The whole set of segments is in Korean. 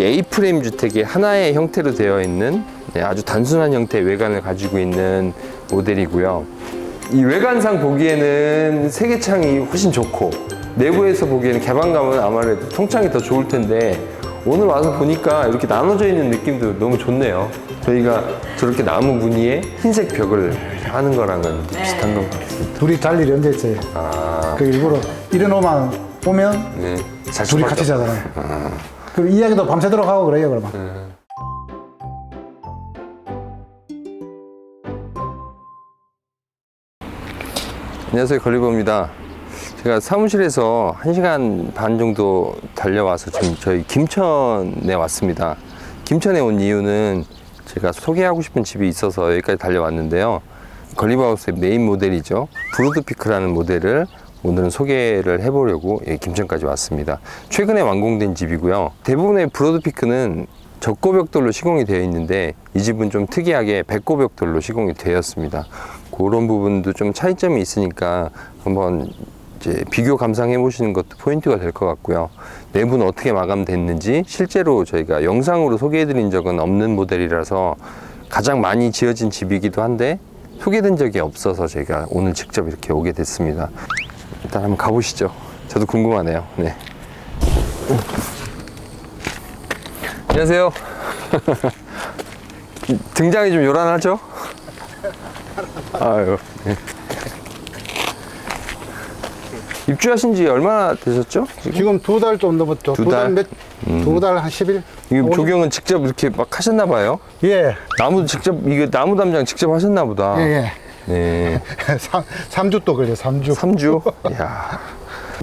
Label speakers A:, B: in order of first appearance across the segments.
A: A프레임 주택의 하나의 형태로 되어 있는 아주 단순한 형태의 외관을 가지고 있는 모델이고요. 이 외관상 보기에는 세개창이 훨씬 좋고 내부에서 보기에는 개방감은 아무래도 통창이 더 좋을 텐데 오늘 와서 보니까 이렇게 나눠져 있는 느낌도 너무 좋네요. 저희가 저렇게 나무 무늬에 흰색 벽을 하는 거랑은 비슷한 것 같습니다.
B: 둘이 잘 일이 언제 있어요? 그 일부러 이런 오면
A: 네. 잘
B: 둘이 같이 자잖아요. 그리고 이야기도 밤새도록 하고 그래요, 그러면.
A: 안녕하세요, 걸리버입니다. 제가 사무실에서 1시간 반 정도 달려와서 지금 저희 김천에 왔습니다. 김천에 온 이유는 제가 소개하고 싶은 집이 있어서 여기까지 달려왔는데요. 걸리버하우스의 메인 모델이죠. 브로드피크라는 모델을 오늘은 소개를 해보려고 김천까지 왔습니다. 최근에 완공된 집이고요. 대부분의 브로드피크는 적고벽돌로 시공이 되어 있는데 이 집은 좀 특이하게 백고벽돌로 시공이 되었습니다. 그런 부분도 좀 차이점이 있으니까 한번 이제 비교 감상해 보시는 것도 포인트가 될 것 같고요. 내부는 어떻게 마감됐는지 실제로 저희가 영상으로 소개해 드린 적은 없는 모델이라서 가장 많이 지어진 집이기도 한데 소개된 적이 없어서 제가 오늘 직접 이렇게 오게 됐습니다. 일단 한번 가보시죠. 저도 궁금하네요. 네. 안녕하세요. 등장이 좀 요란하죠? 아유. 네. 입주하신 지 얼마나 되셨죠?
B: 지금 2달 좀 넘었죠.
A: 두 달?
B: 두 달 한 10일?
A: 이거 조경은 직접 이렇게 막 하셨나 봐요?
B: 예.
A: 나무도 직접, 이거 나무 담장 직접 하셨나 보다.
B: 예, 예.
A: 네.
B: 3주 또 걸려, 3주.
A: 3주? 이야.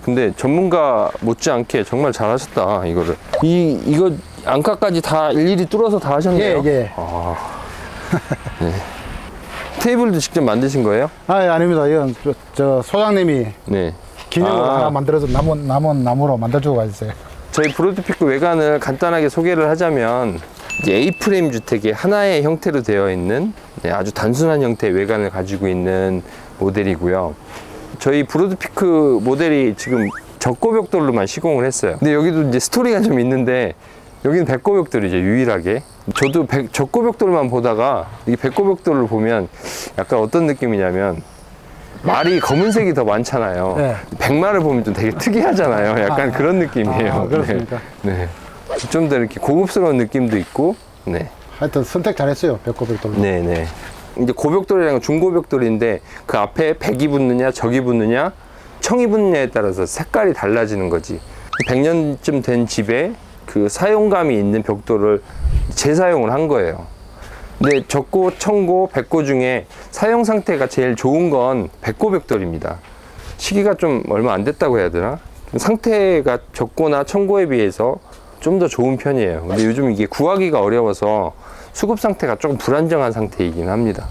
A: 근데 전문가 못지않게 정말 잘하셨다, 이거를. 이거 안가까지 다 일일이 뚫어서 다 하셨네요?
B: 예, 예.
A: 아. 네. 테이블도 직접 만드신 거예요?
B: 아, 예, 아닙니다. 이건 저 소장님이
A: 네.
B: 기념으로 하나 만들어서 나무로 만들어주고 가셨어요.
A: 저희 브로드피크 외관을 간단하게 소개를 하자면 A프레임 주택의 하나의 형태로 되어 있는 아주 단순한 형태의 외관을 가지고 있는 모델이고요. 저희 브로드피크 모델이 지금 적고벽돌로만 시공을 했어요. 근데 여기도 이제 스토리가 좀 있는데 여기는 백고벽돌이죠, 유일하게. 저도 적고벽돌만 보다가 이 백고벽돌을 보면 약간 어떤 느낌이냐면 말이 검은색이 더 많잖아요.
B: 네.
A: 백마를 보면 좀 되게 특이하잖아요. 약간 그런 느낌이에요.
B: 그렇습니까?
A: 네. 네. 좀 더 이렇게 고급스러운 느낌도 있고, 네.
B: 하여튼 선택 잘했어요, 백고백돌로.
A: 네네. 이제 고벽돌이라는 건 중고벽돌인데 그 앞에 백이 붙느냐, 적이 붙느냐, 청이 붙느냐에 따라서 색깔이 달라지는 거지. 100년쯤 된 집에 그 사용감이 있는 벽돌을 재사용을 한 거예요. 근데 적고, 청고, 백고 중에 사용 상태가 제일 좋은 건 백고벽돌입니다. 시기가 좀 얼마 안 됐다고 해야 되나? 상태가 적고나 청고에 비해서 좀 더 좋은 편이에요. 근데 요즘 이게 구하기가 어려워서 수급 상태가 조금 불안정한 상태이긴 합니다.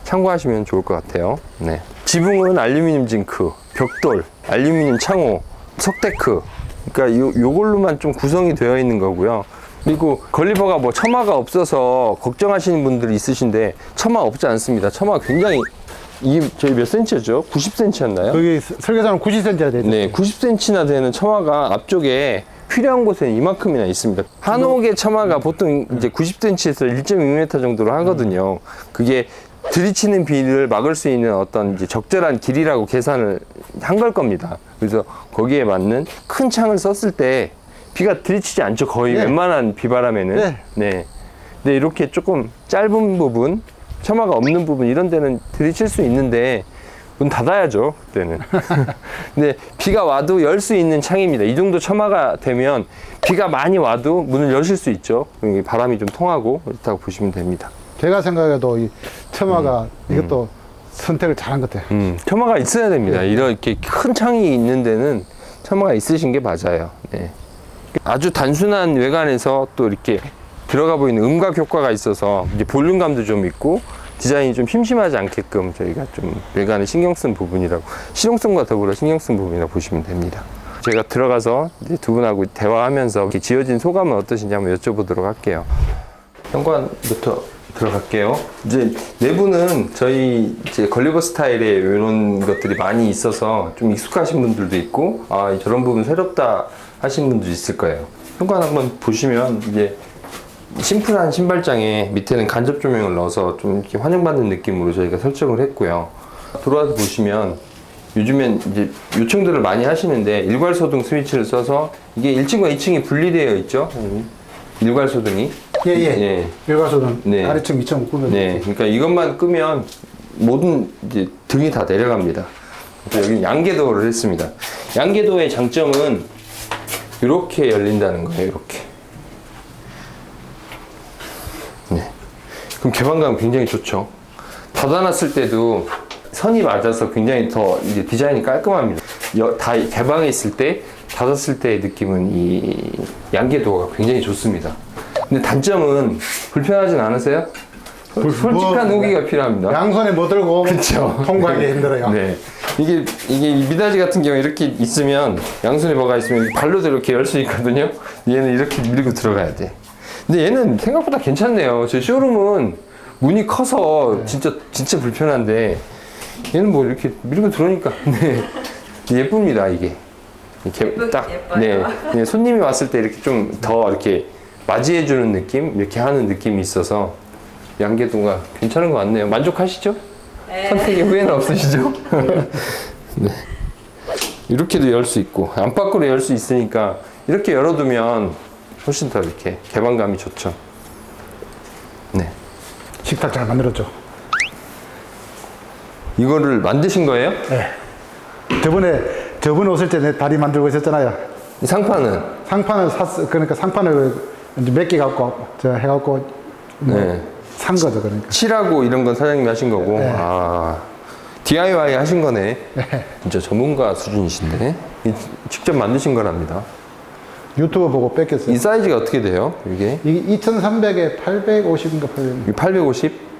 A: 참고하시면 좋을 것 같아요. 네. 지붕은 알루미늄 징크, 벽돌, 알루미늄 창호, 석테크. 그러니까 요걸로만 좀 구성이 되어 있는 거고요. 그리고 걸리버가 뭐 처마가 없어서 걱정하시는 분들이 있으신데 처마 없지 않습니다. 처마가 굉장히 이게 저희 몇 센치였죠? 90cm였나요?
B: 여기 설계사는 90cm가 되죠.
A: 네, 90cm나 되는 처마가 앞쪽에 필요한 곳에는 이만큼이나 있습니다. 한옥의 처마가 보통 이제 90cm에서 1.6m 정도로 하거든요. 그게 들이치는 비를 막을 수 있는 어떤 이제 적절한 길이라고 계산을 한 걸 겁니다. 그래서 거기에 맞는 큰 창을 썼을 때 비가 들이치지 않죠. 거의
B: 네.
A: 웬만한 비바람에는.
B: 네.
A: 네. 근데 이렇게 조금 짧은 부분, 처마가 없는 부분 이런 데는 들이칠 수 있는데 문 닫아야죠, 그때는. 근데 비가 와도 열 수 있는 창입니다. 이 정도 처마가 되면 비가 많이 와도 문을 여실 수 있죠. 바람이 좀 통하고 그렇다고 보시면 됩니다.
B: 제가 생각해도 이 처마가 이것도 선택을 잘한 것 같아요.
A: 처마가 있어야 됩니다. 이렇게 큰 창이 있는 데는 처마가 있으신 게 맞아요. 네. 아주 단순한 외관에서 또 이렇게 들어가 보이는 음각 효과가 있어서 이제 볼륨감도 좀 있고 디자인이 좀 심심하지 않게끔 저희가 좀 외관에 신경 쓴 부분이라고, 실용성과 더불어 신경 쓴 부분이라고 보시면 됩니다. 제가 들어가서 이제 두 분하고 대화하면서 이렇게 지어진 소감은 어떠신지 한번 여쭤보도록 할게요. 현관부터 들어갈게요. 이제 내부는 저희 이제 걸리버 스타일의 이런 것들이 많이 있어서 좀 익숙하신 분들도 있고, 아, 저런 부분 새롭다 하신 분도 있을 거예요. 현관 한번 보시면 이제 심플한 신발장에 밑에는 간접 조명을 넣어서 좀 이렇게 환영받는 느낌으로 저희가 설정을 했고요. 들어와서 보시면 요즘엔 이제 요청들을 많이 하시는데 일괄소등 스위치를 써서 이게 1층과 2층이 분리되어 있죠. 일괄소등이.
B: 예. 일괄소등
A: 네.
B: 아래층 2층 꾸며.
A: 네. 그러니까 이것만 끄면 모든 이제 등이 다 내려갑니다. 여기 양계도를 했습니다. 양계도의 장점은 이렇게 열린다는 거예요. 이렇게. 네. 그럼 개방감 굉장히 좋죠. 닫아놨을 때도 선이 맞아서 굉장히 더 이제 디자인이 깔끔합니다. 다 개방해 있을 때, 닫았을 때의 느낌은 이 양계도가 굉장히 좋습니다. 근데 단점은 불편하진 않으세요? 솔직한 후기가 필요합니다.
B: 양손에 못 들고
A: 그쵸.
B: 통과하기 힘들어요.
A: 네. 이게 미닫이 같은 경우에 이렇게 있으면, 양손에 뭐가 있으면 발로도 이렇게 열 수 있거든요. 얘는 이렇게 밀고 들어가야 돼. 근데 얘는 생각보다 괜찮네요. 저희 쇼룸은 문이 커서 진짜 불편한데, 얘는 뭐 이렇게 밀고 들어오니까, 네. 예쁩니다, 이게. 이렇게 딱,
C: 예뻐요.
A: 네. 손님이 왔을 때 이렇게 좀 더 이렇게 맞이해주는 느낌? 이렇게 하는 느낌이 있어서 양계도가 괜찮은 것 같네요. 만족하시죠?
C: 네.
A: 선택에 후회는 없으시죠? 네. 이렇게도 열 수 있고 안팎으로 열 수 있으니까 이렇게 열어두면 훨씬 더 이렇게 개방감이 좋죠. 네.
B: 식탁 잘 만들었죠.
A: 이거를 만드신 거예요?
B: 네. 저번에 오실 때 내 다리 만들고 있었잖아요.
A: 이 상판은?
B: 상판을 샀어. 그러니까 상판을 이제 몇 개 갖고 제가 해갖고 뭐
A: 네.
B: 산 거죠. 그러니까.
A: 칠하고 이런 건 사장님이 하신 거고.
B: 네.
A: 아, DIY 하신 거네. 진짜 전문가 수준이신데. 직접 만드신 거랍니다.
B: 유튜브 보고 뺏겼어요.
A: 이 사이즈가 어떻게 돼요? 이게?
B: 이게 2300에 850인가 800.
A: 850?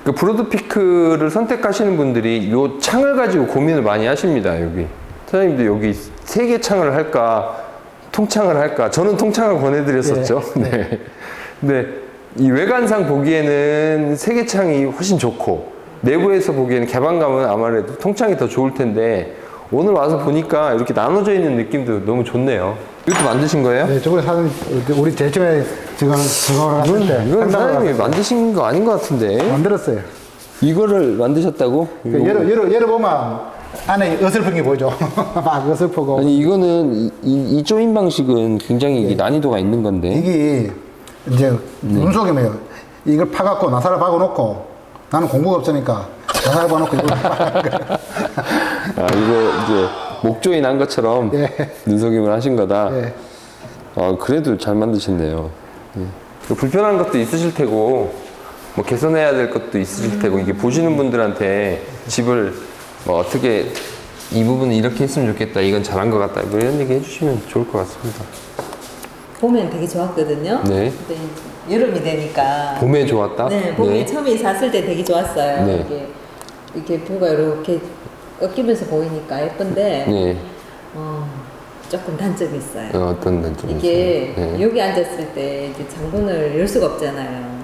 A: 그 브로드피크를 선택하시는 분들이 요 창을 가지고 고민을 많이 하십니다. 여기 사장님도 여기 3개 창을 할까 통창을 할까. 저는 통창을 권해드렸었죠. 네. 근데 이 외관상 보기에는 3개 창이 훨씬 좋고 내부에서 보기에는 개방감은 아무래도 통창이 더 좋을 텐데 오늘 와서 보니까 이렇게 나눠져 있는 느낌도 너무 좋네요. 이것도 만드신 거예요?
B: 네, 저번에 사장님 우리 제일 처음에 지금 저거를 했을 때
A: 이건 사장님이
B: 상담을
A: 만드신 거 아닌 것 같은데.
B: 만들었어요.
A: 이거를 만드셨다고?
B: 열어보면 안에 어설픈 게 보이죠. 막 어설프고.
A: 아니 이거는 이 조인 방식은 굉장히 이게 난이도가 있는 건데.
B: 이게 이제 눈속임이에요. 이걸 파갖고 나사를 박아놓고 나는 공부가 없으니까 나사를 박아놓고 이걸
A: 아 이거 이제 목조인 한 것처럼
B: 예.
A: 눈속임을 하신 거다.
B: 예.
A: 아 그래도 잘 만드셨네요. 예. 불편한 것도 있으실 테고 뭐 개선해야 될 것도 있으실 테고 이게 보시는 분들한테 집을 뭐 어떻게 이 부분은 이렇게 했으면 좋겠다, 이건 잘한 것 같다, 뭐 이런 얘기 해주시면 좋을 것 같습니다.
C: 봄엔 되게 좋았거든요.
A: 네.
C: 근데 여름이 되니까.
A: 봄에 좋았다?
C: 네, 봄에 처음에 샀을 때 되게 좋았어요.
A: 네.
C: 이렇게 뷰가 이렇게 꺾이면서 보이니까 예쁜데,
A: 네.
C: 조금 단점이 있어요.
A: 어떤 단점이
C: 이게
A: 있어요? 네.
C: 여기 앉았을 때 이제 창문을 열 수가 없잖아요.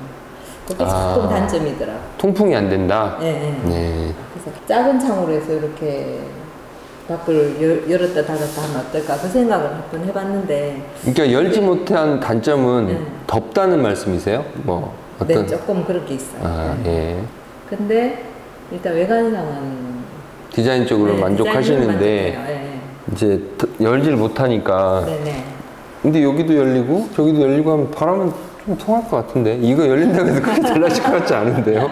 C: 그게 조금 단점이더라고요.
A: 통풍이 안 된다?
C: 네.
A: 네.
C: 그래서 작은 창으로 해서 이렇게 밖을 열었다 닫았다 하면 어떨까 그 생각을 한번 해봤는데.
A: 그러니까 열지 못한 단점은
C: 네.
A: 덥다는 말씀이세요? 뭐 어떤?
C: 네, 조금 그렇게 있어요.
A: 아,
C: 네.
A: 예.
C: 근데 일단 외관상은
A: 디자인적으로
C: 네,
A: 만족하시는데
C: 디자인은 만족해요.
A: 이제 열질 못하니까.
C: 네네.
A: 근데 여기도 열리고 저기도 열리고 하면 바람은 좀 통할 것 같은데 이거 열린다고 해도 그렇게 달라질 것 같지 않은데요?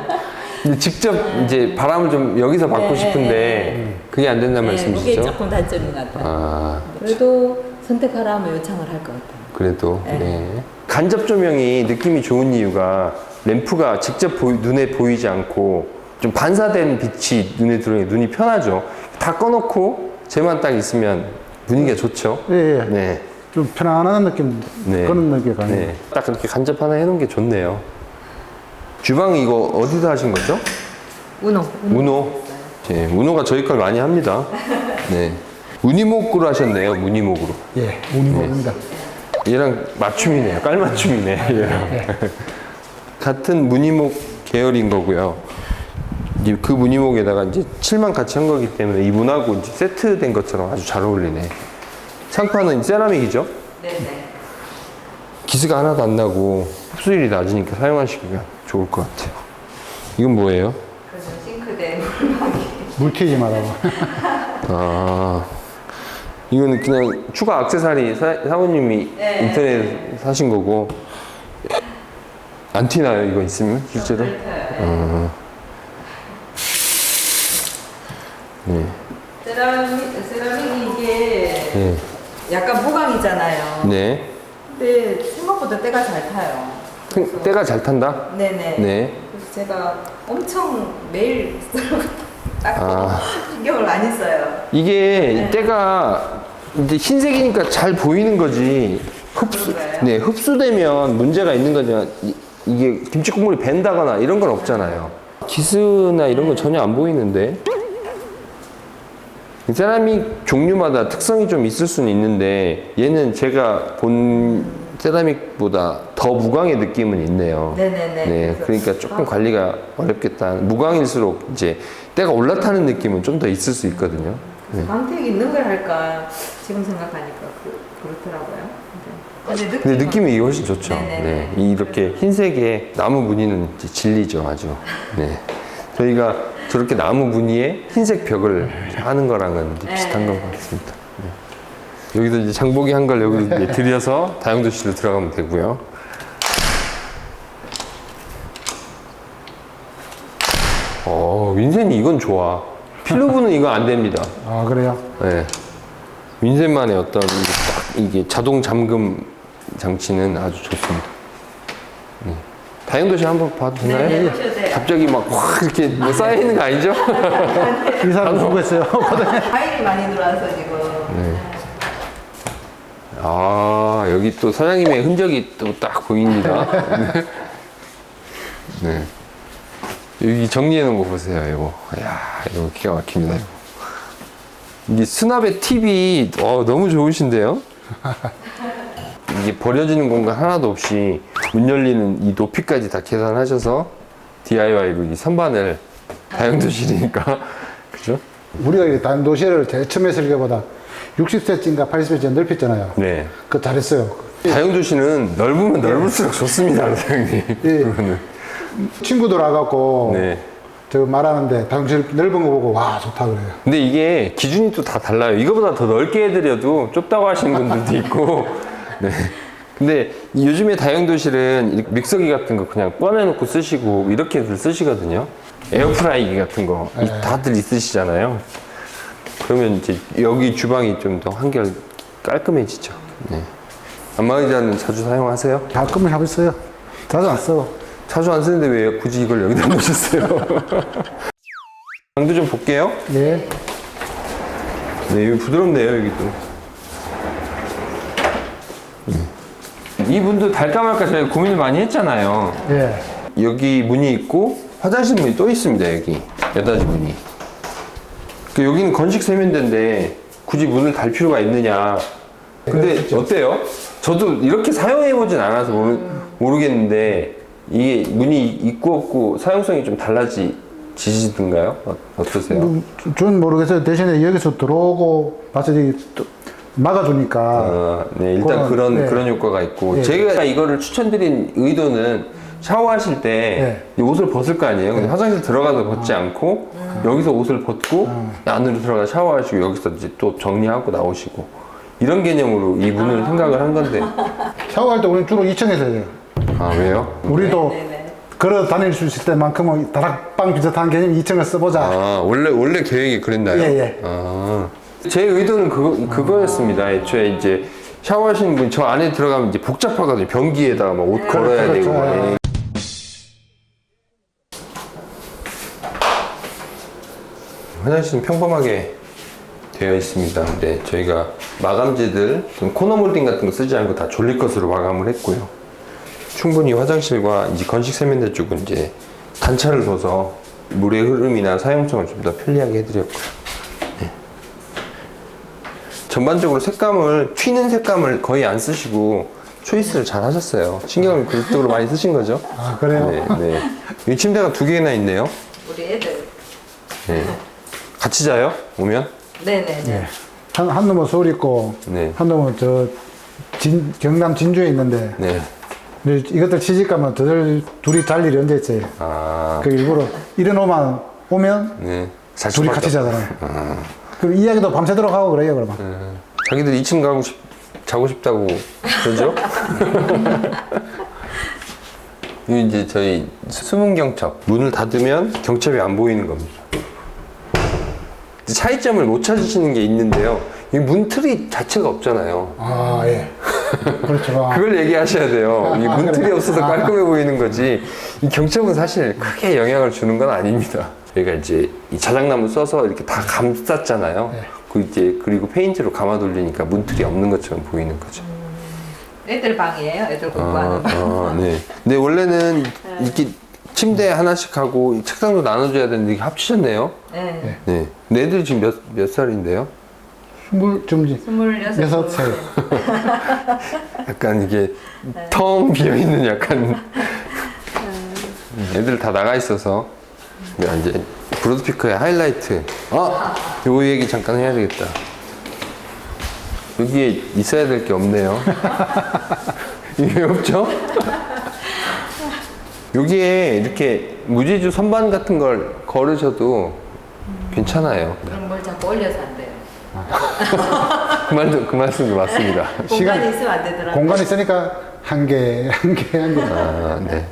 A: 근데 직접 이제 바람을 좀 여기서 받고
C: 네,
A: 싶은데 그게 안 된다는
C: 그게
A: 말씀이시죠?
C: 조금 단점인 것 같아요.
A: 아,
C: 그래도 선택하라 하면 요청을 할 것 같아요.
A: 그래도
C: 네.
A: 네. 간접 조명이 느낌이 좋은 이유가 램프가 직접 눈에 보이지 않고 좀 반사된 빛이 눈에 들어오니 눈이 편하죠. 다 꺼놓고 쟤만 딱 있으면 분위기가 좋죠.
B: 예, 예.
A: 네.
B: 좀 편안한 느낌,
A: 네.
B: 그런 느낌이 강해요.
A: 네. 딱 그렇게 간접 하나 해놓은 게 좋네요. 주방 이거 어디서 하신 거죠?
C: 우노.
A: 우노. 네, 우노가 저희 걸 많이 합니다. 네. 무늬목으로 하셨네요. 무늬목으로.
B: 예, 운이 모릅니다.
A: 얘랑 맞춤이네요. 깔맞춤이네. 얘랑. 같은 무늬목 계열인 거고요. 이제 그 무늬목에다가 이제 칠만 같이 한 거기 때문에 이분하고 이제 세트된 것처럼 아주 잘 어울리네. 상판은 세라믹이죠?
C: 네네.
A: 기스가 하나도 안 나고 흡수율이 낮으니까 사용하시기가 좋을 것 같아요. 이건 뭐예요?
C: 그래서 싱크대 물막이.
B: 물 튀지 말라고.
A: 아, 이거는 그냥 추가 액세서리 사모님이
C: 네.
A: 인터넷 사신 거고. 안 튀나요, 이거 있으면? 실제로? 네.
C: 세라믹이 이게
A: 네.
C: 약간 보강이잖아요.
A: 네.
C: 근데 생각보다 때가 잘 타요. 그래서-
A: 때가 잘 탄다?
C: 네네.
A: 네.
C: 그래서 제가 엄청 매일 닦고
A: 아.
C: 신경을 많이 써요.
A: 이게
C: 네.
A: 때가 이제 흰색이니까 잘 보이는 거지.
C: 그런가요?
A: 네, 흡수되면 문제가 있는 거냐. 이게 김치 국물이 밴다거나 이런 건 없잖아요. 기스나 이런 건 전혀 안 보이는데. 세라믹 종류마다 특성이 좀 있을 수는 있는데 얘는 제가 본 세라믹보다 더 무광의 느낌은 있네요.
C: 네네네.
A: 네,
C: 그래서-
A: 그러니까 조금 관리가 어렵겠다. 무광일수록 이제 때가 올라타는 느낌은 좀 더 있을 수 있거든요. 네.
C: 광택 있는 걸 할까 지금 생각하니까 그렇더라고요.
A: 근데 느낌이 이게 훨씬 좋죠.
C: 네네네.
A: 네, 이렇게 흰색의 나무 무늬는 이제 진리죠, 아주. 네, 저희가 저렇게 나무 무늬에 흰색 벽을 하는 거랑은 이제 비슷한 것 같습니다. 네. 여기도 이제 장보기 한 걸 여기 이제 들여서 다용도실로 들어가면 되고요. 윈센이 이건 좋아. 필로브는 이거 안 됩니다.
B: 아, 그래요?
A: 네. 윈센만의 어떤 이게 자동 잠금 장치는 아주 좋습니다. 네. 다용도실 한번 봐도 되나요?
C: 네네, 보셔도 돼요.
A: 갑자기 막 확 이렇게 뭐 쌓여 있는 거 아니죠?
B: 이 사람 누구겠어요?
C: 과일이 많이 들어와서 지금.
A: 네. 아, 여기 또 사장님의 흔적이 또 딱 보입니다. 네. 여기 정리해 놓은 거 보세요, 이거. 이야, 이거 기가 막힙니다, 이거. 이게 수납의 팁이 너무 좋으신데요? 이게 버려지는 공간 하나도 없이 문 열리는 이 높이까지 다 계산하셔서 DIY로 이 선반을 다용도실이니까 그죠?
B: 우리가 이 단도시를 제일 처음에 했을 때보다 60cm인가 80cm 넓혔잖아요.
A: 네.
B: 그거 잘했어요.
A: 다용도실은 넓으면 넓을수록 좋습니다, 사장님.
B: 예.
A: 그거는.
B: 친구들 와갖고
A: 네.
B: 저 말하는데 다용도실 넓은 거 보고 와 좋다 그래요.
A: 근데 이게 기준이 또 다 달라요. 이거보다 더 넓게 해드려도 좁다고 하시는 분들도 있고. 네. 근데 요즘에 다용도실은 이렇게 믹서기 같은 거 그냥 꺼내놓고 쓰시고 이렇게들 쓰시거든요. 에어프라이기 같은 거 다들 있으시잖아요. 그러면 이제 여기 주방이 좀 더 한결 깔끔해지죠. 네. 안마의자는 자주 사용하세요?
B: 가끔은 하고 있어요. 자주 안 써.
A: 자주 안 쓰는데 왜 굳이 이걸 여기다 놓으셨어요? 방도 좀 볼게요.
B: 예.
A: 네, 여기 부드럽네요, 여기도. 이분도 달까 말까 저희가 고민을 많이 했잖아요.
B: 예.
A: 여기 문이 있고 화장실 문이 또 있습니다, 여기. 8가지 문이. 여기는 건식 세면대인데 굳이 문을 달 필요가 있느냐. 근데 어때요? 저도 이렇게 사용해보진 않아서 모르겠는데 이게 문이 있고 없고 사용성이 좀 달라지시던가요? 어떠세요?
B: 전 모르겠어요. 대신에 여기서 들어오고 봐서 여기 또 막아주니까.
A: 네, 일단
B: 그건, 네.
A: 그런 효과가 있고
B: 네.
A: 제가 이거를 추천드린 의도는 샤워하실 때 이 옷을 벗을 거 아니에요. 근데 화장실 들어가서 벗지 않고 여기서 옷을 벗고 안으로 들어가 샤워하시고 여기서 이제 또 정리하고 나오시고 이런 개념으로 이 문을 생각을 한 건데
B: 샤워할 때 우리는 주로 2층에서 해요.
A: 아 왜요?
B: 우리도
C: 네네.
B: 걸어 다닐 수 있을 때만큼은 다락방 비슷한 개념 2층을 써보자.
A: 아 원래 계획이 그랬나요?
B: 예, 예.
A: 아, 제 의도는 그거였습니다. 애초에 이제 샤워하시는 분 저 안에 들어가면 이제 복잡하거든요. 변기에다가 막 옷 걸어야
B: 그렇죠.
A: 되고.
B: 예.
A: 화장실은 평범하게 되어 있습니다. 근데 저희가 마감재들, 좀 코너 몰딩 같은 거 쓰지 않고 다 졸릴 것으로 마감을 했고요. 충분히 화장실과 이제 건식 세면대 쪽은 이제 단차를 둬서 물의 흐름이나 사용성을 좀 더 편리하게 해드렸고요. 네. 전반적으로 튀는 색감을 거의 안 쓰시고 초이스를 잘 하셨어요. 신경을 그쪽으로 많이 쓰신 거죠?
B: 아, 그래요?
A: 네, 네. 이 침대가 2개나 있네요.
C: 우리 애들.
A: 네. 같이 자요? 오면?
C: 네네네.
B: 한 놈은 서울 있고,
A: 네.
B: 한 놈은 경남 진주에 있는데,
A: 네.
B: 근데 이것들 시집 가면 둘이 잘 일이 언제 있지?
A: 아,
B: 그 일부러 이런 오만 오면
A: 네.
B: 둘이 같이 자잖아요. 그럼 이야기도 밤새도록 하고 그래요, 그러면.
A: 자기들 2층 자고 싶다고 그러죠? 이 이제 저희 숨은 경첩. 문을 닫으면 경첩이 안 보이는 겁니다. 차이점을 못 찾으시는 게 있는데요. 이 문틀이 자체가 없잖아요.
B: 아, 예. 그렇죠. 아.
A: 그걸 얘기하셔야 돼요. 이 문틀이 없어서 깔끔해 보이는 거지. 이 경첩은 사실 크게 영향을 주는 건 아닙니다. 저희가 이제 이 자작나무 써서 이렇게 다 감쌌잖아요.
B: 네.
A: 그리고 페인트로 감아 돌리니까 문틀이 없는 것처럼 보이는 거죠.
C: 애들 방이에요. 애들 공부하는 방.
A: 네. 근데 원래는 이렇게 침대 하나씩 하고 책상도 나눠줘야 되는데 이게 합치셨네요.
C: 네.
A: 네. 근데 애들이 지금 몇 살인데요?
C: 26살.
A: 약간 이게 텅 비어있는 약간 애들 다 나가 있어서 이제 브로드피커의 하이라이트. 요 얘기 잠깐 해야 되겠다. 여기에 있어야 될 게 없네요. 이게 왜 없죠? 여기에 이렇게 무지주 선반 같은 걸 걸으셔도 괜찮아요.
C: 그럼 뭘 자꾸 올려서 안 돼요.
A: 그 말씀도 맞습니다.
C: 공간이 있으면 안 되더라고요.
B: 공간이 있으니까 한 개.
A: 아, 네.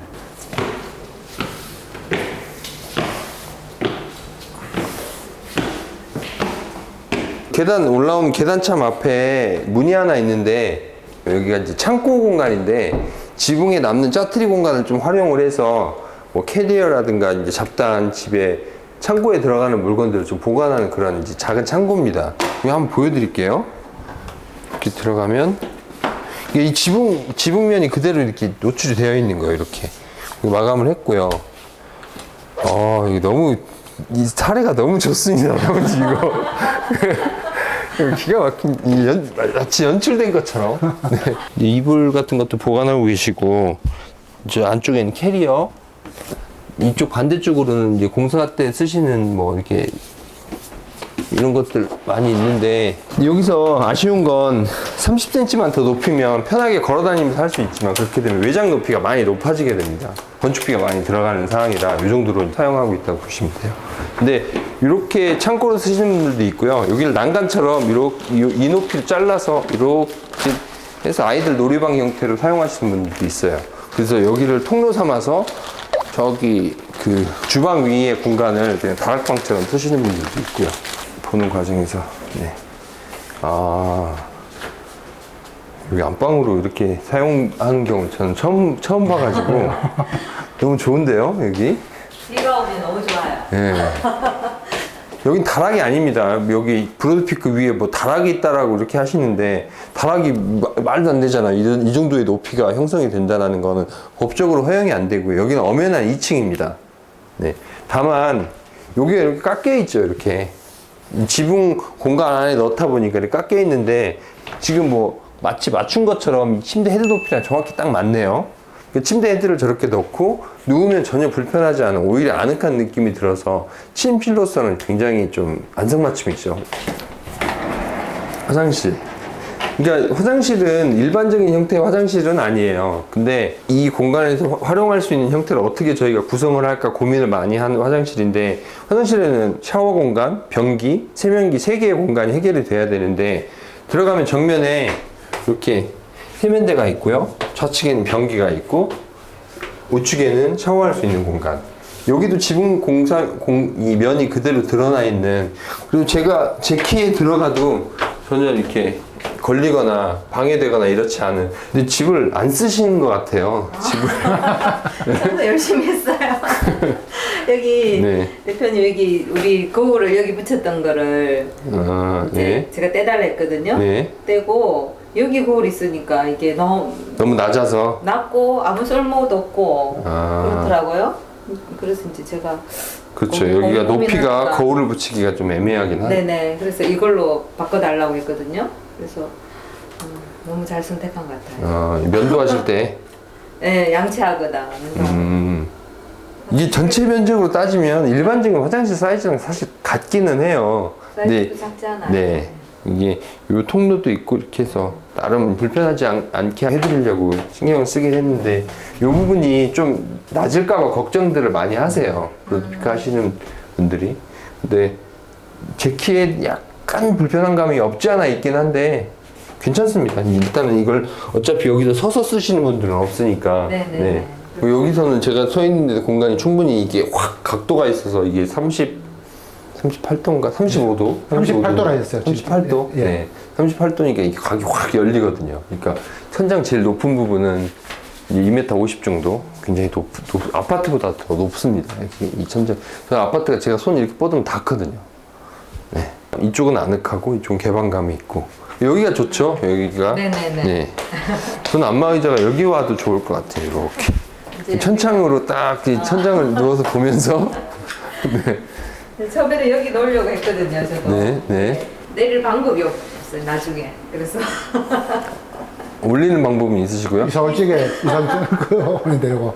A: 계단 올라온 계단참 앞에 문이 하나 있는데 여기가 이제 창고 공간인데 지붕에 남는 짜투리 공간을 좀 활용을 해서 뭐 캐리어라든가 이제 잡다한 집에 창고에 들어가는 물건들을 좀 보관하는 그런 이제 작은 창고입니다. 이거 한번 보여드릴게요. 이렇게 들어가면 이게 이 지붕면이 그대로 이렇게 노출이 되어 있는 거예요. 이렇게 마감을 했고요. 이게 너무 이 사례가 너무 좋습니다. 너무 이거 기가 막힌 마치 연출된 것처럼. 네. 이불 같은 것도 보관하고 계시고 저 안쪽에는 캐리어. 이쪽 반대쪽으로는 이제 공사 때 쓰시는 뭐 이렇게 이런 것들 많이 있는데 여기서 아쉬운 건 30cm만 더 높이면 편하게 걸어 다니면서 할 수 있지만 그렇게 되면 외장 높이가 많이 높아지게 됩니다. 건축비가 많이 들어가는 상황이라 이 정도로 사용하고 있다고 보시면 돼요. 근데 이렇게 창고로 쓰시는 분들도 있고요. 여기를 난간처럼 이렇게 이 높이를 잘라서 이렇게 해서 아이들 놀이방 형태로 사용하시는 분들도 있어요. 그래서 여기를 통로 삼아서 저기 그 주방 위의 공간을 그냥 다락방처럼 쓰시는 분들도 있고요. 보는 과정에서 네. 여기 안방으로 이렇게 사용하는 경우 저는 처음 봐가지고 너무 좋은데요, 여기?
C: 비가 오면 너무 좋아요.
A: 네. 여긴 다락이 아닙니다. 여기 브로드피크 위에 뭐 다락이 있다라고 이렇게 하시는데 다락이 말도 안 되잖아. 이 정도의 높이가 형성이 된다는 거는 법적으로 허용이 안 되고요. 여기는 엄연한 2층입니다. 네. 다만 여기가 이렇게 깎여 있죠. 이렇게 지붕 공간 안에 넣다 보니까 이렇게 깎여 있는데 지금 뭐 마치 맞춘 것처럼 침대 헤드 높이랑 정확히 딱 맞네요. 침대 헤드를 저렇게 넣고 누우면 전혀 불편하지 않은 오히려 아늑한 느낌이 들어서 침실로서는 굉장히 좀 안성맞춤이죠. 화장실. 그러니까 화장실은 일반적인 형태의 화장실은 아니에요. 근데 이 공간에서 활용할 수 있는 형태를 어떻게 저희가 구성을 할까 고민을 많이 한 화장실인데 화장실에는 샤워 공간, 변기, 세면기 3개의 공간이 해결이 돼야 되는데 들어가면 정면에 이렇게 세면대가 있고요. 좌측에는 변기가 있고 우측에는 샤워할 수 있는 공간. 여기도 지붕 이 면이 그대로 드러나 있는 그리고 제가 제 키에 들어가도 전혀 이렇게 걸리거나 방해되거나 이렇지 않은 근데 집을 안 쓰시는 것 같아요. 집을
C: 저도 열심히 했어요. 여기
A: 네.
C: 대표님 여기 우리 거울을 여기 붙였던 거를 이제
A: 네.
C: 제가 떼달라 했거든요.
A: 네.
C: 떼고 여기 거울 있으니까 이게 너무
A: 낮아서
C: 낮고 아무 쓸모도 없고
A: 아.
C: 그렇더라고요. 그래서 이제 제가
A: 그렇죠.
C: 고민-
A: 여기가 높이가
C: 고민하다가
A: 거울을 붙이기가 좀 애매하긴 하네.
C: 네네. 그래서 이걸로 바꿔달라고 했거든요. 그래서 너무 잘 선택한 것 같아요.
A: 면도하실 때
C: 네, 양치하거나.
A: 이게 전체 면적으로 따지면 일반적인 화장실 사이즈랑 사실 같기는 해요.
C: 사이즈도 작지 않아요.
A: 네. 이게 요 통로도 있고 이렇게 해서 나름 불편하지 않게 해드리려고 신경을 쓰긴 했는데 요 부분이 좀 낮을까봐 걱정들을 많이 하세요. 그렇게 하시는 분들이. 근데 제 키에 약간 불편한 감이 없지 않아 있긴 한데 괜찮습니다. 일단은 이걸 어차피 여기서 서서 쓰시는 분들은 없으니까.
C: 네네.
A: 네. 여기서는 제가 서 있는데 공간이 충분히 이게 확 각도가 있어서 이게 38도인가? 35도?
B: 38도라 했어요.
A: 38도?
B: 예.
A: 네. 38도니까 이게 각이 확 열리거든요. 그러니까 천장 제일 높은 부분은 이제 2m 50 정도? 굉장히 아파트보다 더 높습니다. 이렇게 이 천장. 저 아파트가 제가 손 이렇게 뻗으면 닿거든요. 네. 이쪽은 아늑하고 이쪽은 개방감이 있고. 여기가 좋죠? 여기가.
C: 네네네.
A: 네. 저는 안마의자가 여기 와도 좋을 것 같아요. 이렇게. 천창으로 딱 이 천장을 누워서 보면서. 네.
C: 처음에는 여기 놓으려고 했거든요, 저도.
A: 네, 네.
C: 내릴 방법이 없어요, 나중에. 그래서.
A: 올리는 방법이 있으시고요.
B: 이사 올 적에 이사 그 어머니 데리고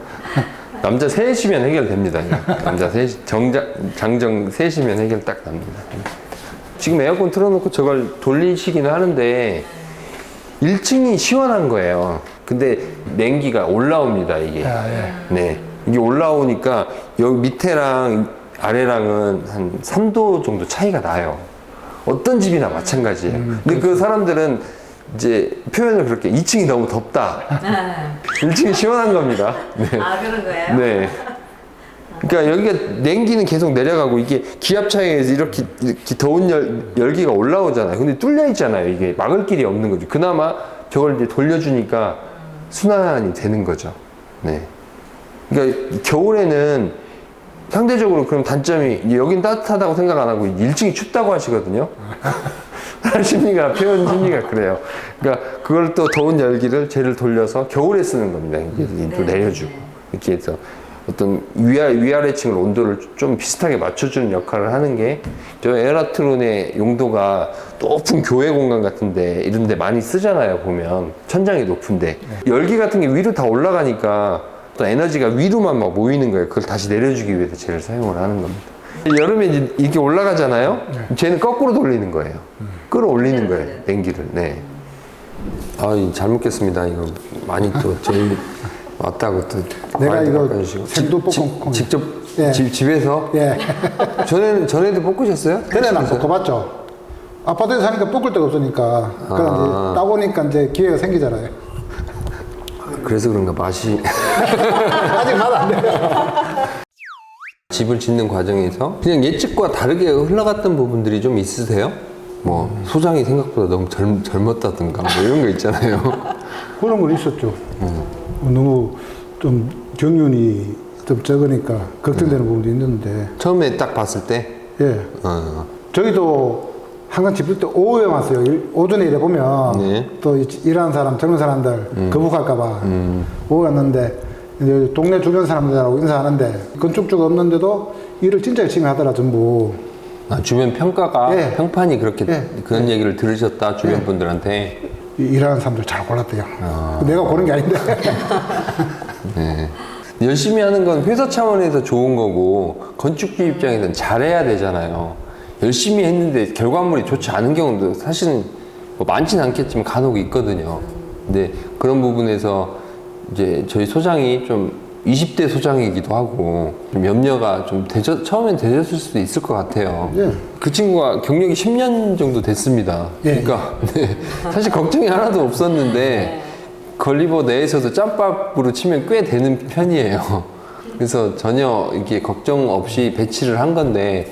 A: 남자 셋이면 해결됩니다. 남자 셋, 장정 셋이면 해결 딱 납니다. 지금 에어컨 틀어놓고 저걸 돌리시긴 하는데 1층이 시원한 거예요. 근데 냉기가 올라옵니다, 이게.
B: 아, 예.
A: 네. 이게 올라오니까 여기 밑에랑 아래랑은 한 3도 정도 차이가 나요. 어떤 집이나 마찬가지예요. 근데 그 사람들은 이제 표현을 그렇게 2층이 너무 덥다. 1층이 시원한 겁니다. 네.
C: 아, 그런 거예요?
A: 네. 그러니까 여기가 냉기는 계속 내려가고 이게 기압 차이에서 이렇게 더운 열기가 올라오잖아요. 근데 뚫려 있잖아요. 이게 막을 길이 없는 거죠. 그나마 저걸 이제 돌려주니까 순환이 되는 거죠. 네. 그러니까 겨울에는 상대적으로 그럼 단점이 여긴 따뜻하다고 생각 안 하고 1층이 춥다고 하시거든요. 심리가 표현 심리가 그래요. 그러니까 그걸 또 더운 열기를 쟤를 돌려서 겨울에 쓰는 겁니다. 이게 또 내려주고 이렇게 해서 어떤 위아래층을 온도를 좀 비슷하게 맞춰주는 역할을 하는 게 저 에어라트론의 용도가 높은 교회 공간 같은데 이런데 많이 쓰잖아요. 보면 천장이 높은데 열기 같은 게 위로 다 올라가니까 또 에너지가 위로만 막 모이는 거예요. 그걸 다시 내려주기 위해서 쟤를 사용을 하는 겁니다. 여름에 이제 이렇게 올라가잖아요. 쟤는 거꾸로 돌리는 거예요. 끌어올리는 거예요. 냉기를. 네. 아, 잘 먹겠습니다. 이거 많이 또 제일 왔다고 또
B: 내가
A: 과일도
B: 이거
A: 바꿔주시고.
B: 생도 볶음
A: 직접
B: 예.
A: 집에서
B: 예.
A: 전에도 볶으셨어요?
B: 그래는 볶아봤죠. 아파트에 사니까 볶을 데가 없으니까 그래 이제 따보니까 이제 기회가 생기잖아요.
A: 그래서 그런가 맛이
B: 아직 맛 안 돼요.
A: 집을 짓는 과정에서 그냥 예측과 다르게 흘러갔던 부분들이 좀 있으세요? 뭐 소장이 생각보다 너무 젊었다든가 뭐 이런 거 있잖아요.
B: 그런 건 있었죠. 너무 좀 경륜이 좀 적으니까 걱정되는 부분도 있는데.
A: 처음에 딱 봤을 때
B: 예. 저희도 항상 집을 때 오후에 왔어요. 오전에 일해 보면
A: 네.
B: 또 일하는 사람, 젊은 사람들 거북할까봐 오후 왔는데 이제 동네 주변 사람들하고 인사하는데 건축주가 없는데도 일을 진짜 열심히 하더라 전부.
A: 주변 평가가
B: 예.
A: 평판이 그렇게
B: 예.
A: 그런 얘기를 들으셨다 주변 분들한테.
B: 일하는 사람들 잘 골랐대요. 내가 고른 게 아닌데.
A: 네. 열심히 하는 건 회사 차원에서 좋은 거고 건축주 입장에서는 잘해야 되잖아요. 열심히 했는데 결과물이 좋지 않은 경우도 사실은 뭐 많지는 않겠지만 간혹 있거든요. 근데 그런 부분에서 이제 저희 소장이 좀 20대 소장이기도 하고 좀 염려가 좀 처음엔 되셨을 수도 있을 것 같아요.
B: 예.
A: 그 친구가 경력이 10년 정도 됐습니다.
B: 예.
A: 그러니까 네. 사실 걱정이 하나도 없었는데 걸리버 내에서도 짬밥으로 치면 꽤 되는 편이에요. 그래서 전혀 이렇게 걱정 없이 배치를 한 건데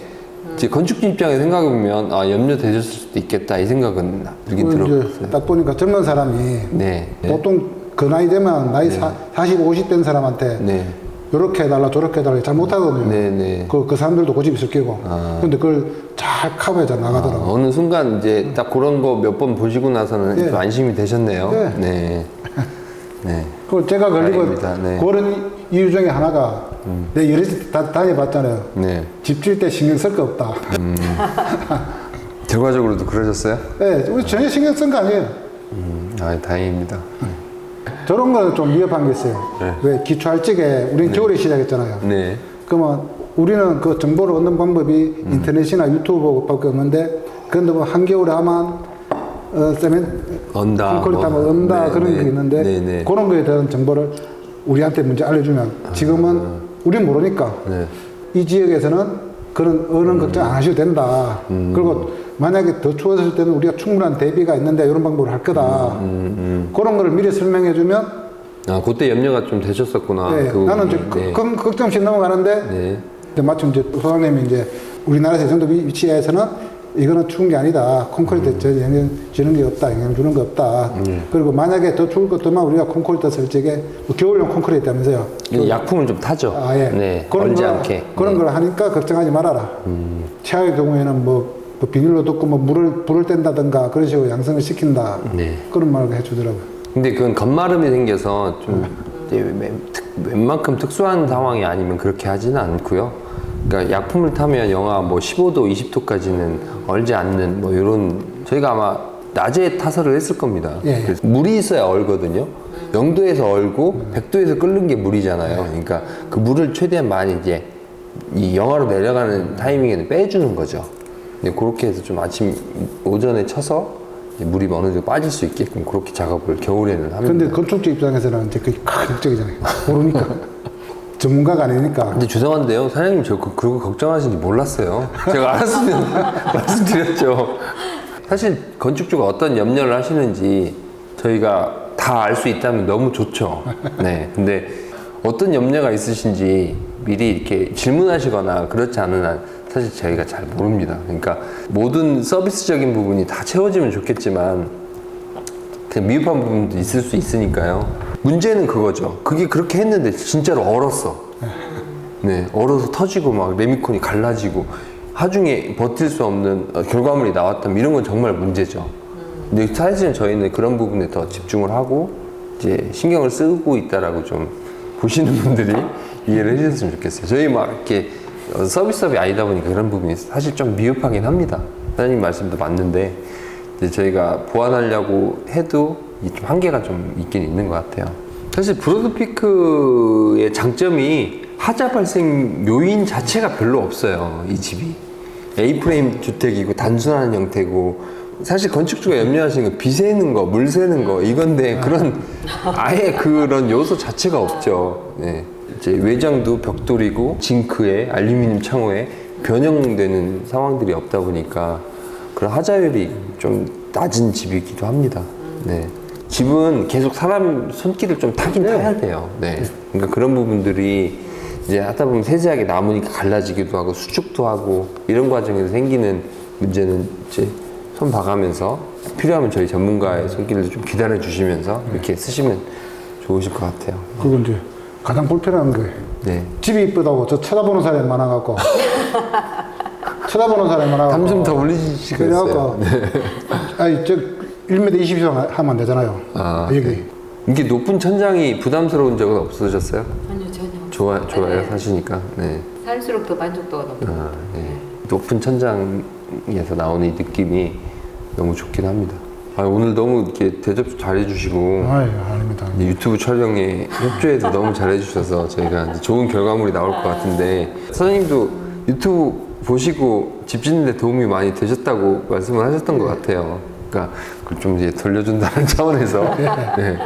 A: 이제 건축주 입장에 생각해보면 염려 되셨을 수도 있겠다 이 생각은 들긴 들었어요.
B: 딱 보니까 젊은 사람이
A: 네.
B: 보통 그 나이 되면 나이 40, 50 된 사람한테
A: 네.
B: 요렇게 해달라 저렇게 해달라 잘 못하거든요.
A: 네네.
B: 그 사람들도 고집이 있을 끼고. 근데 그걸 잘 커버해 잘 나가더라고요.
A: 어느 순간 이제 딱 그런 거 몇 번 보시고 나서는
B: 예.
A: 좀 안심이 되셨네요.
B: 예.
A: 네. 네.
B: 그걸 제가 걸리고
A: 다행입니다. 네.
B: 그런 이유 중에 하나가 내 여러 집 다녀봤잖아요.
A: 네.
B: 집 질 때 신경 쓸 거 없다.
A: 결과적으로도 그러셨어요?
B: 네, 우리 전혀 신경 쓴 거 아니에요.
A: 다행입니다.
B: 저런 거는 좀 위협한 게 있어요.
A: 네.
B: 왜 기초할 적에 우린 겨울에 시작했잖아요.
A: 네.
B: 그러면 우리는 그 정보를 얻는 방법이 인터넷이나 유튜브밖에 없는데 그런데 뭐 한겨울에 하면
A: 언다,
B: 콘크리트 하면 언다 그런 게 있는데
A: 네.
B: 그런 거에 대한 정보를 우리한테 먼저 알려주면 지금은 우린 모르니까
A: 네.
B: 이 지역에서는 그런 어른 걱정 안 하셔도 된다. 그리고 만약에 더 추워졌을 때는 우리가 충분한 대비가 있는데 이런 방법을 할 거다. 그런 거를 미리 설명해주면
A: 아, 그때 염려가 좀 되셨었구나.
B: 네,
A: 그
B: 나는
A: 부분이.
B: 이제 걱정 없이 넘어가는데
A: 네.
B: 근데 마침 이제 소장님이 이제 우리나라에서 이 정도 위치에서는 이거는 추운 게 아니다. 콘크리트 저 영향 주는 게 없다. 영향 주는 거 없다. 그리고 만약에 더 추울 것도만 우리가 콘크리트 쓸 적에 뭐 겨울용 콘크리트 하면서요.
A: 약품을 좀 타죠.
B: 아, 예.
A: 네.
B: 그런
A: 얼지
B: 거,
A: 않게.
B: 그런
A: 네.
B: 걸 하니까 걱정하지 말아라. 최악의 경우에는 뭐 비닐로 덮고 뭐 불을 뗀다든가 그런 식으로 양성을 시킨다.
A: 네.
B: 그런 말을 해주더라고요.
A: 근데 그건 겉마름이 생겨서 좀 이제 웬만큼 특수한 상황이 아니면 그렇게 하지는 않고요. 그러니까 약품을 타면 영하 뭐 15도, 20도까지는 얼지 않는 뭐 이런 저희가 아마 낮에 타설을 했을 겁니다.
B: 예.
A: 그래서 물이 있어야 얼거든요. 0도에서 얼고 100도에서 끓는 게 물이잖아요. 그러니까 그 물을 최대한 많이 이제 이 영하로 내려가는 타이밍에는 빼주는 거죠. 근데 그렇게 해서 좀 아침 오전에 쳐서 이제 물이 어느 정도 빠질 수 있게끔 그렇게 작업을 겨울에는 합니다.
B: 근데 건축주 입장에서는 이제 그게 큰 걱정이잖아요. 모르니까. 전문가가 아니니까.
A: 근데 죄송한데요, 사장님 저 그런 거 걱정하시는지 몰랐어요. 제가 알았으면 말씀드렸죠. 사실 건축주가 어떤 염려를 하시는지 저희가 다 알 수 있다면 너무 좋죠. 네. 근데 어떤 염려가 있으신지 미리 이렇게 질문하시거나 그렇지 않은 한 사실 저희가 잘 모릅니다. 그러니까 모든 서비스적인 부분이 다 채워지면 좋겠지만 그냥 미흡한 부분도 있을 수 있으니까요. 문제는 그거죠. 그게 그렇게 했는데 진짜로 얼었어. 네, 얼어서 터지고 막 레미콘이 갈라지고 하중에 버틸 수 없는 결과물이 나왔다면 이런 건 정말 문제죠. 근데 사실은 저희는 그런 부분에 더 집중을 하고 이제 신경을 쓰고 있다라고 좀 보시는 분들이 이해를 해주셨으면 좋겠어요. 저희 막 이렇게 서비스업이 아니다 보니까 그런 부분이 사실 좀 미흡하긴 합니다. 사장님 말씀도 맞는데 이제 저희가 보완하려고 해도 좀 한계가 좀 있긴 있는 것 같아요. 사실 브로드피크의 장점이 하자 발생 요인 자체가 별로 없어요. 이 집이 A프레임 주택이고 단순한 형태고 사실 건축주가 염려하시는 건 비 새는 거, 물 새는 거 이건데 그런 아예 그런 요소 자체가 없죠. 네. 이제 외장도 벽돌이고 징크에 알루미늄 창호에 변형되는 상황들이 없다 보니까 그런 하자율이 좀 낮은 집이기도 합니다. 네. 집은 계속 사람 손길을 좀 타긴 타야 돼요. 네. 그러니까 그런 부분들이 이제 하다 보면 세세하게 남으니까 갈라지기도 하고 수축도 하고 이런 과정에서 생기는 문제는 이제 손 봐가면서 필요하면 저희 전문가의 손길을 좀 기다려 주시면서 이렇게 쓰시면 좋으실 것 같아요.
B: 그리고 이제 가장 불편한 거예요.
A: 네.
B: 집이 이쁘다고 저 쳐다보는 사람이 많아갖고. 쳐다보는 사람이 많아갖고.
A: 담 좀 더 올리시겠어요?
B: 그래갖고. 아니, 저 1m 20 이상 하면 안 되잖아요.
A: 아,
B: 여기.
A: 네. 이게 높은 천장이 부담스러운 적은 없으셨어요?
D: 아니요, 전혀.
A: 좋아요,
D: 네.
A: 사시니까. 네.
D: 살수록 더 만족도가 높아요.
A: 아, 네. 높은 천장에서 나오는 이 느낌이 너무 좋긴 합니다. 아, 오늘 너무 이렇게 대접 잘해주시고
B: 아유, 아닙니다.
A: 이제 유튜브 촬영에 협조해도 너무 잘해주셔서 저희가 이제 좋은 결과물이 나올 것 같은데 사장님도 유튜브 보시고 집 짓는데 도움이 많이 되셨다고 말씀을 하셨던 것 같아요. 그러니까 그걸 좀 이제 돌려준다는 차원에서 네,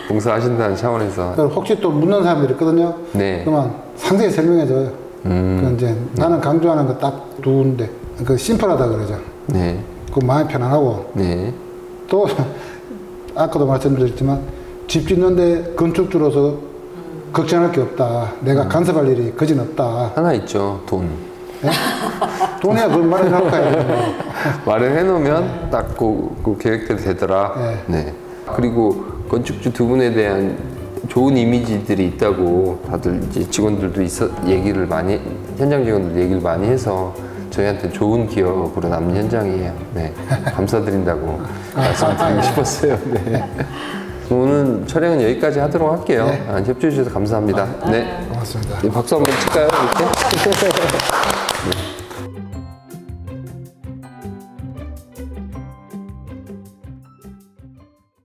A: 봉사하신다는 차원에서
B: 혹시 또 묻는 사람들이 있거든요.
A: 네.
B: 그러면 상세히 설명해줘요. 그 이제 나는 강조하는 거 딱 두 군데. 그 심플하다 그러죠.
A: 네,
B: 그 마음이 편안하고
A: 네,
B: 또 아까도 말씀드렸지만 집 짓는데 건축주로서 걱정할 게 없다. 내가 간섭할 일이 거진 없다.
A: 하나 있죠, 돈.
B: 예? 돈이야 그걸 말을 할까요?
A: 말을 해놓으면 딱 그 계획대로 되더라.
B: 네.
A: 네. 그리고 건축주 두 분에 대한 좋은 이미지들이 있다고 다들 이제 직원들도 얘기를 많이, 현장 직원들 얘기를 많이 해서 저희한테 좋은 기억으로 남는 현장이에요. 네. 감사드린다고 말씀드리고 싶었어요. 네. 오늘 촬영은 여기까지 하도록 할게요.
B: 네.
A: 협조해 주셔서 감사합니다. 네.
B: 고맙습니다.
A: 박수 한번 칠까요? 이렇게? 네.